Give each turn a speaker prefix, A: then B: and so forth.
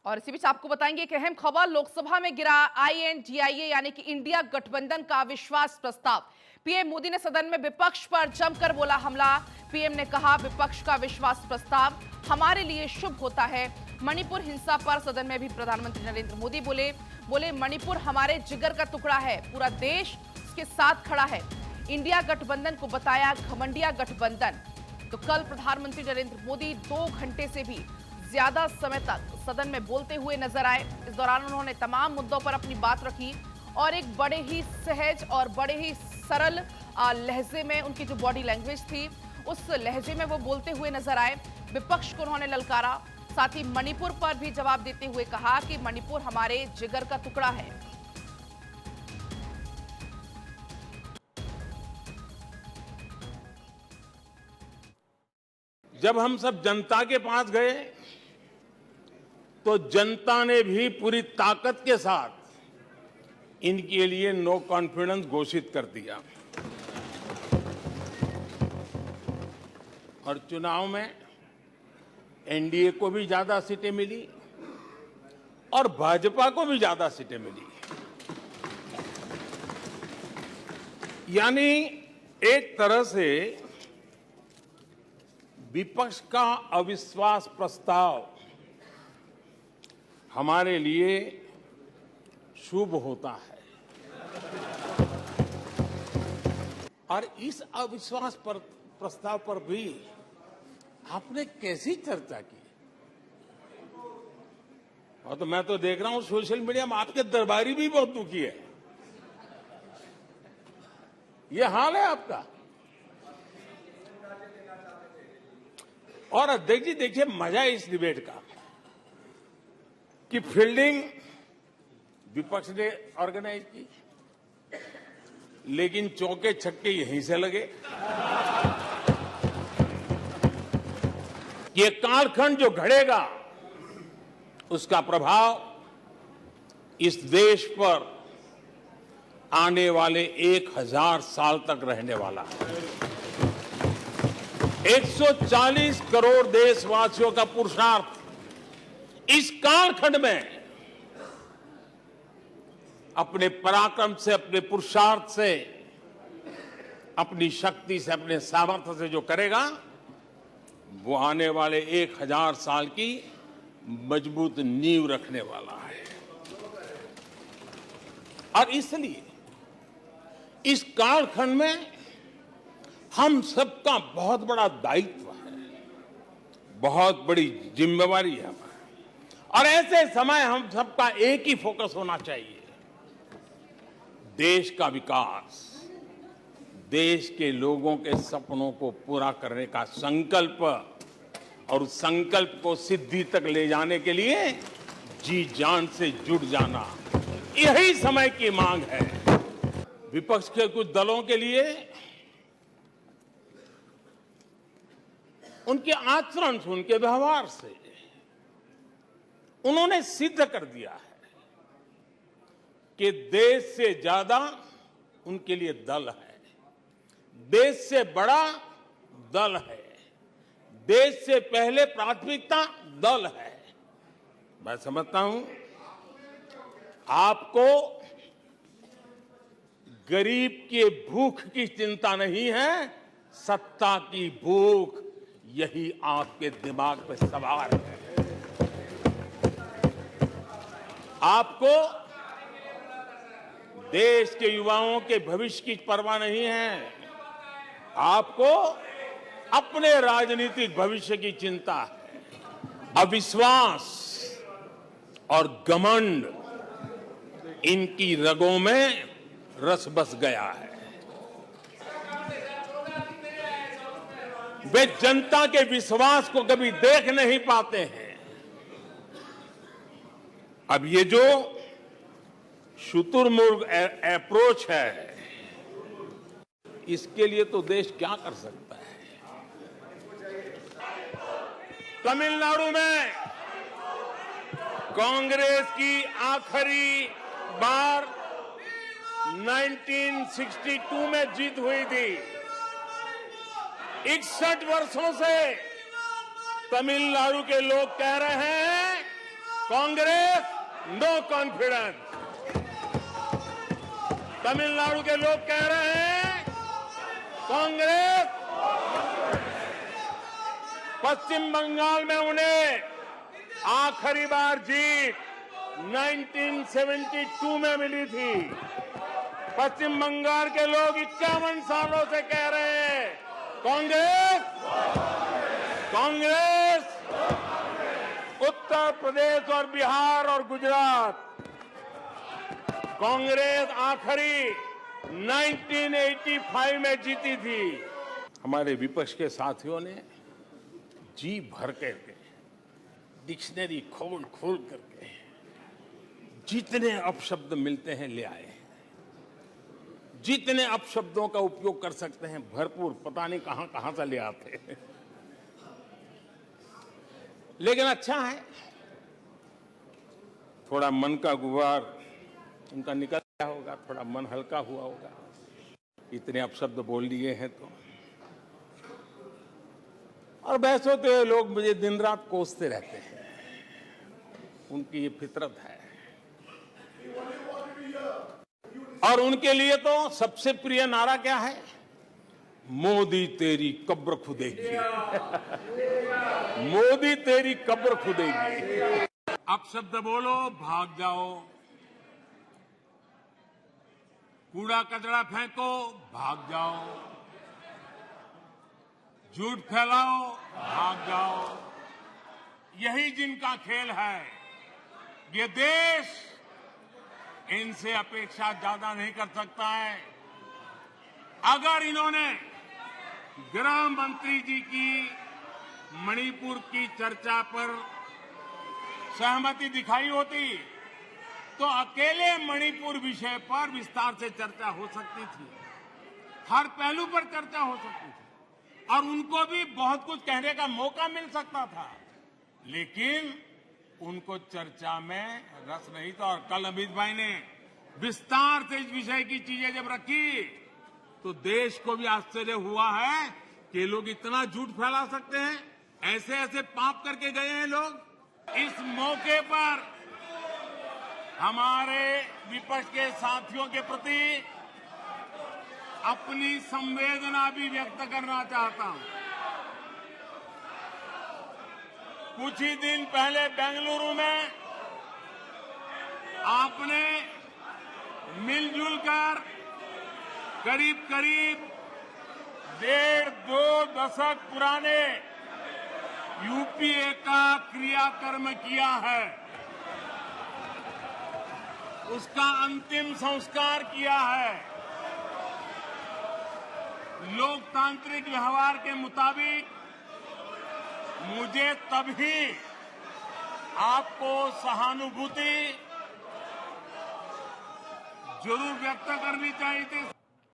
A: और इसी बीच आपको बताएंगे कि अहम खबर लोकसभा में गिरा INDIA यानी कि इंडिया गठबंधन का अविश्वास प्रस्ताव। पीएम मोदी ने सदन में विपक्ष पर जमकर बोला हमला। पीएम ने कहा विपक्ष का विश्वास प्रस्ताव हमारे लिए शुभ होता है। मणिपुर हिंसा पर सदन में भी प्रधानमंत्री नरेंद्र मोदी बोले मणिपुर हमारे जिगर का टुकड़ा है, पूरा देश इसके साथ खड़ा है। इंडिया गठबंधन को बताया घमंडिया गठबंधन। तो कल प्रधानमंत्री नरेंद्र मोदी 2 घंटे से भी ज्यादा समय तक सदन में बोलते हुए नजर आए। इस दौरान उन्होंने तमाम मुद्दों पर अपनी बात रखी और एक बड़े ही सहज और बड़े ही सरल लहजे में उनकी जो बॉडी लैंग्वेज थी उस लहजे में वो बोलते हुए नजर आए। विपक्ष को उन्होंने ललकारा, साथ ही मणिपुर पर भी जवाब देते हुए कहा कि मणिपुर हमारे जिगर का टुकड़ा है।
B: जब हम सब जनता के पास गए तो जनता ने भी पूरी ताकत के साथ इनके लिए नो कॉन्फिडेंस घोषित कर दिया और चुनाव में एनडीए को भी ज्यादा सीटें मिली और भाजपा को भी ज्यादा सीटें मिली। यानी एक तरह से विपक्ष का अविश्वास प्रस्ताव हमारे लिए शुभ होता है। और इस अविश्वास प्रस्ताव पर भी आपने कैसी चर्चा की? और तो मैं तो देख रहा हूं सोशल मीडिया में आपके दरबारी भी बहुत दुखी है। ये हाल है आपका। और अध्यक्ष जी देखिए मजा है इस डिबेट का कि फील्डिंग विपक्ष ने ऑर्गेनाइज की, लेकिन चौके छक्के यहीं से लगे। ये कालखंड जो घड़ेगा उसका प्रभाव इस देश पर आने वाले 1000 साल तक रहने वाला है। 140 करोड़ देशवासियों का पुरुषार्थ इस कालखंड में अपने पराक्रम से, अपने पुरुषार्थ से, अपनी शक्ति से, अपने सामर्थ्य से जो करेगा वो आने वाले 1000 साल की मजबूत नींव रखने वाला है। और इसलिए इस कालखंड में हम सबका बहुत बड़ा दायित्व है, बहुत बड़ी जिम्मेवारी है हमारी। और ऐसे समय हम सबका एक ही फोकस होना चाहिए, देश का विकास, देश के लोगों के सपनों को पूरा करने का संकल्प और उस संकल्प को सिद्धि तक ले जाने के लिए जी जान से जुट जाना, यही समय की मांग है। विपक्ष के कुछ दलों के लिए उनके आचरण से, उनके व्यवहार से उन्होंने सिद्ध कर दिया है कि देश से ज्यादा उनके लिए दल है, देश से बड़ा दल है, देश से पहले प्राथमिकता दल है। मैं समझता हूं आपको गरीब के भूख की चिंता नहीं है, सत्ता की भूख, यही आपके दिमाग पे सवार है। आपको देश के युवाओं के भविष्य की परवाह नहीं है, आपको अपने राजनीतिक भविष्य की चिंता है। अविश्वास और घमंड इनकी रगों में रस बस गया है। वे जनता के विश्वास को कभी देख नहीं पाते हैं। अब ये जो शुतुरमुर्ग अप्रोच है, इसके लिए तो देश क्या कर सकता है? तमिलनाडु में कांग्रेस की आखिरी बार 1962 में जीत हुई थी। 61 वर्षों से तमिलनाडु के लोग कह रहे हैं कांग्रेस नो कॉन्फिडेंस। तमिलनाडु के लोग कह रहे हैं कांग्रेस। पश्चिम बंगाल में उन्हें आखिरी बार जीत 1972 में मिली थी। पश्चिम बंगाल के लोग 51 सालों से कह रहे हैं कांग्रेस कांग्रेस। उत्तर प्रदेश और बिहार और गुजरात कांग्रेस आखिरी 1985 में जीती थी। हमारे विपक्ष के साथियों ने जी भर करके डिक्शनरी खोल खोल करके जितने अपशब्द मिलते हैं ले आए। जितने अपशब्दों का उपयोग कर सकते हैं भरपूर, पता नहीं कहां कहां से ले आते हैं। लेकिन अच्छा है, थोड़ा मन का गुबार उनका निकल गया होगा, थोड़ा मन हल्का हुआ होगा। इतने अपशब्द बोल लिए हैं तो। और वैसे तो लोग मुझे दिन रात कोसते रहते हैं, उनकी ये फितरत है। और उनके लिए तो सबसे प्रिय नारा क्या है? मोदी तेरी कब्र खुदेगी। मोदी तेरी कब्र खुदेगी। अपशब्द बोलो, भाग जाओ। कूड़ा कचरा फेंको, भाग जाओ। झूठ फैलाओ, भाग जाओ। यही जिनका खेल है। ये देश इनसे अपेक्षा ज्यादा नहीं कर सकता है। अगर इन्होंने गृह मंत्री जी की मणिपुर की चर्चा पर सहमति दिखाई होती तो अकेले मणिपुर विषय पर विस्तार से चर्चा हो सकती थी। हर पहलू पर चर्चा हो सकती थी और उनको भी बहुत कुछ कहने का मौका मिल सकता था। लेकिन उनको चर्चा में रस नहीं था। और कल अमित भाई ने विस्तार से इस विषय की चीजें जब रखी तो देश को भी आश्चर्य हुआ है कि लोग इतना झूठ फैला सकते हैं। ऐसे ऐसे पाप करके गए हैं लोग। इस मौके पर हमारे विपक्ष के साथियों के प्रति अपनी संवेदना भी व्यक्त करना चाहता हूं। कुछ ही दिन पहले बेंगलुरु में आपने मिलजुल कर करीब करीब 1.5-2 दशक पुराने यूपीए का क्रियाकर्म किया है। उसका अंतिम संस्कार किया है। लोकतांत्रिक व्यवहार के मुताबिक मुझे तभी आपको सहानुभूति जरूर व्यक्त करनी चाहिए थी।